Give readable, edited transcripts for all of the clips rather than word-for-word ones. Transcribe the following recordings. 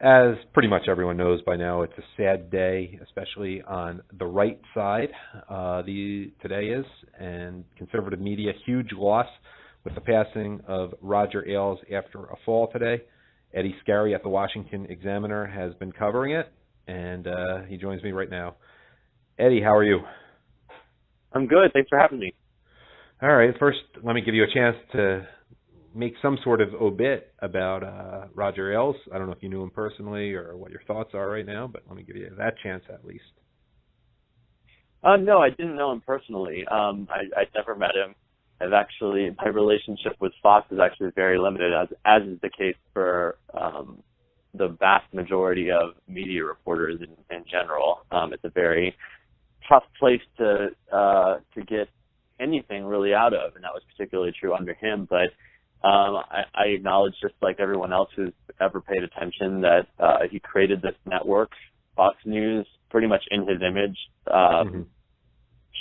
As pretty much everyone knows by now, it's a sad day, especially on the right side. Today is, and conservative media, huge loss with the passing of Roger Ailes after a fall today. Eddie Scarry at the Washington Examiner has been covering it, and he joins me right now. Eddie, how are you? I'm good. Thanks for having me. All right. First, let me give you a chance to make some sort of obit about Roger Ailes. I don't know if you knew him personally or what your thoughts are right now, but let me give you that chance at least. No, I didn't know him personally. I never met him. My relationship with Fox is actually very limited, as is the case for the vast majority of media reporters in general. It's a very tough place to get anything really out of, and that was particularly true under him. But I acknowledge, just like everyone else who's ever paid attention, that he created this network, Fox News, pretty much in his image,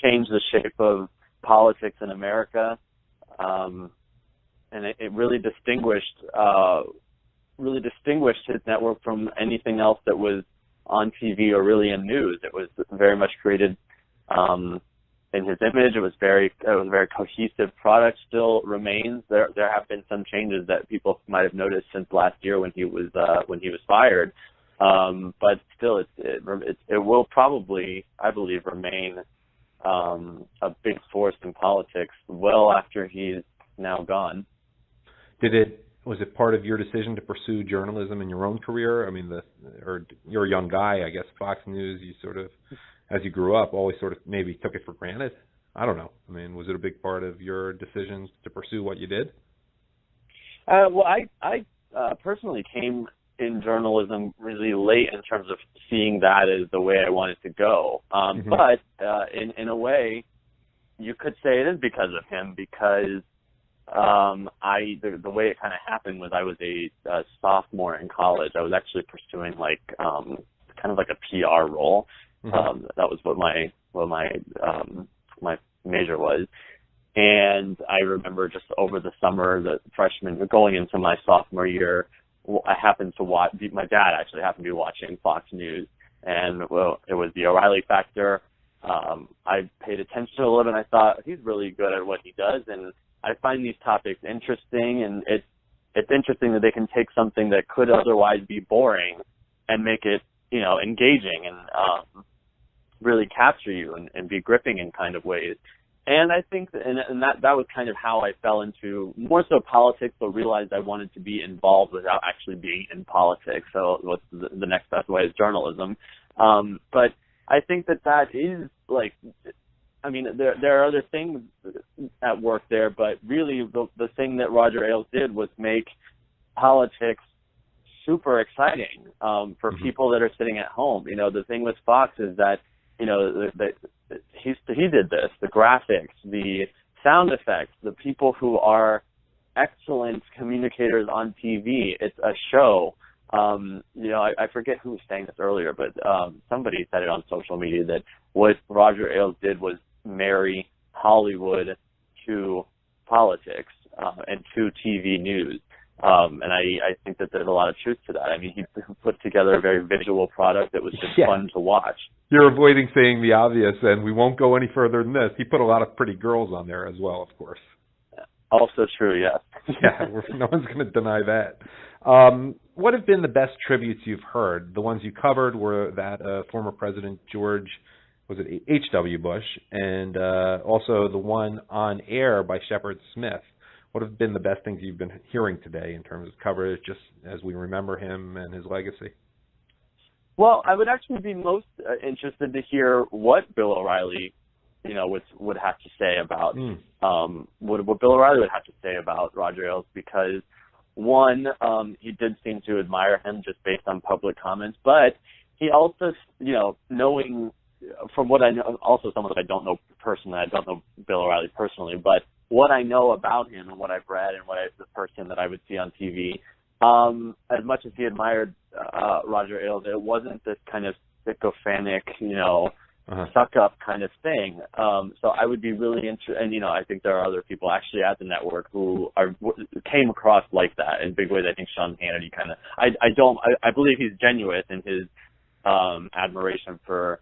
changed the shape of politics in America, and it really distinguished his network from anything else that was on TV or really in news. It was very much created in his image. It was a very cohesive product. Still remains. There have been some changes that people might have noticed since last year when he was fired. But still, it will probably, I believe, remain a big force in politics well after he's now gone. Was it part of your decision to pursue journalism in your own career? I mean, you're a young guy, I guess. Fox News, you sort of, as you grew up, always sort of maybe took it for granted. I don't know. I mean, was it a big part of your decisions to pursue what you did? Well, I personally came in journalism really late in terms of seeing that as the way I wanted to go. But in a way, you could say it is because of him, because the way it kind of happened was I was a sophomore in college. I was actually pursuing kind of like a PR role. That was what my major was. And I remember just over the summer, the freshman going into my sophomore year, I happened to watch. My dad actually happened to be watching Fox News, and it was the O'Reilly Factor. I paid attention to it, and I thought, he's really good at what he does, and I find these topics interesting, and it's interesting that they can take something that could otherwise be boring and make it, engaging and really capture you and be gripping in kind of ways. And I think that was kind of how I fell into more so politics, but realized I wanted to be involved without actually being in politics. So what's the next best way is journalism. But I think that is there are other things at work there, but really the thing that Roger Ailes did was make politics super exciting for people that are sitting at home. The thing with Fox is that, he did this, the graphics, the sound effects, the people who are excellent communicators on TV. It's a show. I forget who was saying this earlier, but somebody said it on social media that what Roger Ailes did was marry Hollywood to politics and to TV news. And I think that there's a lot of truth to that. I mean, he put together a very visual product that was just fun to watch. You're avoiding saying the obvious, and we won't go any further than this. He put a lot of pretty girls on there as well, of course. Also true, yes. Yeah, no one's going to deny that. What have been the best tributes you've heard? The ones you covered were that former President George, was it H.W. Bush, and also the one on air by Shepard Smith. What have been the best things you've been hearing today in terms of coverage, just as we remember him and his legacy? Well, I would actually be most interested to hear what Bill O'Reilly, would have to say about what Bill O'Reilly would have to say about Roger Ailes, because one, he did seem to admire him just based on public comments, but he also, knowing from what I know, also someone that I don't know personally, I don't know Bill O'Reilly personally, but what I know about him and what I've read and the person that I would see on TV, as much as he admired Roger Ailes, it wasn't this kind of sycophantic, suck up kind of thing. So I would be really interested, and I think there are other people actually at the network who came across like that in big ways. I think Sean Hannity kind of, I believe he's genuine in his admiration for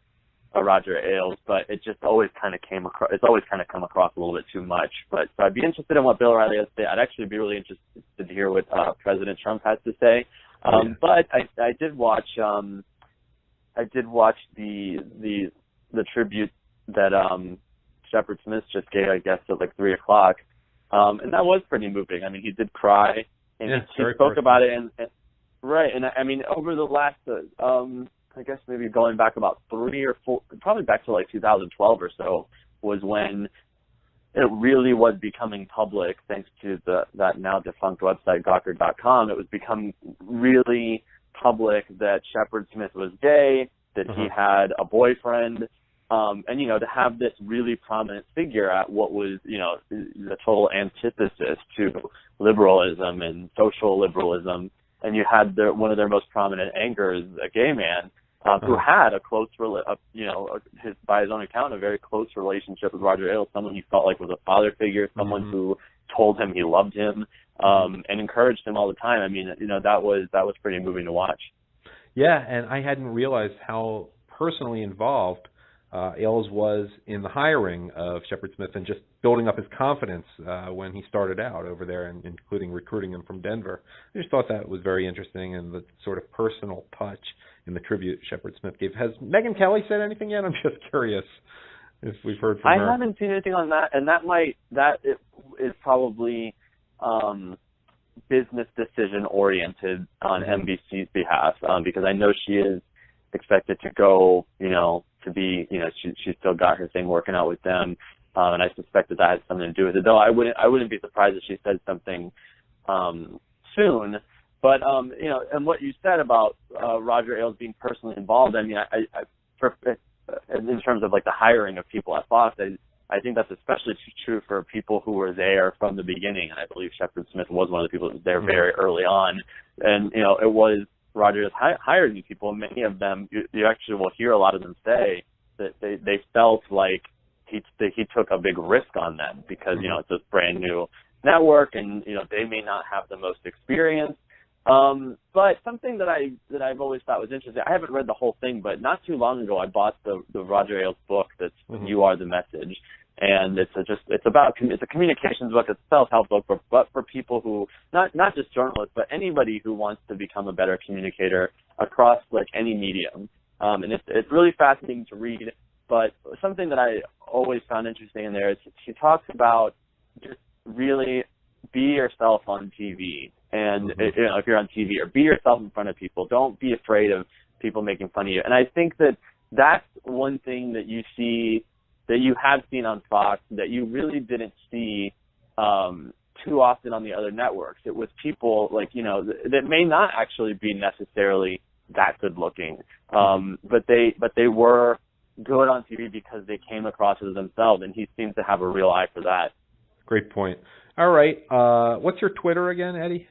Roger Ailes, but it just always kind of came across. It's always kind of come across a little bit too much. But so I'd be interested in what Bill O'Reilly has to say. I'd actually be really interested to hear what President Trump has to say. But I did watch. I did watch the tribute that Shepard Smith just gave, I guess, at like 3:00, and that was pretty moving. I mean, he did cry, and he spoke about it, and right. And I mean, over the last. I guess maybe going back about 3 or 4, probably back to like 2012 or so, was when it really was becoming public, thanks to that now defunct website, Gawker.com. It was becoming really public that Shepard Smith was gay, that he had a boyfriend, and, to have this really prominent figure at what was, the total antithesis to liberalism and social liberalism. And you had one of their most prominent anchors, a gay man, who had a close, by his own account, a very close relationship with Roger Ailes, someone he felt like was a father figure, someone who told him he loved him, and encouraged him all the time. I mean, that was pretty moving to watch. Yeah, and I hadn't realized how personally involved Ailes was in the hiring of Shepard Smith and just building up his confidence when he started out over there, and including recruiting him from Denver. I just thought that was very interesting, and the sort of personal touch in the tribute Shepard Smith gave. Has Megyn Kelly said anything yet? I'm just curious if we've heard from her. I haven't seen anything on that, and that is probably business decision oriented on NBC's behalf, because I know she is expected to go, to be, she's still got her thing working out with them, and I suspect that has something to do with it. Though I wouldn't be surprised if she said something soon. But and what you said about Roger Ailes being personally involved, I mean, in terms of like the hiring of people at Fox, I think that's especially true for people who were there from the beginning. And I believe Shepard Smith was one of the people that was there very early on, and it was. Roger has hired these people, and many of them, you actually will hear a lot of them say that they felt like he took a big risk on them because, it's a brand new network, and, they may not have the most experience. But something that I've always thought was interesting, I haven't read the whole thing, but not too long ago I bought the Roger Ailes book that's You Are the Message. And it's a communications book, it's a self-help book, but for people who, not just journalists, but anybody who wants to become a better communicator across like any medium. And it's really fascinating to read. But something that I always found interesting in there is he talks about just really be yourself on TV. And if you're on TV, or be yourself in front of people. Don't be afraid of people making fun of you. And I think that's one thing that you see, that you have seen on Fox, that you really didn't see too often on the other networks. It was people like, that may not actually be necessarily that good looking, but they were good on TV because they came across as themselves, and he seems to have a real eye for that. Great point. All right. What's your Twitter again, Eddie?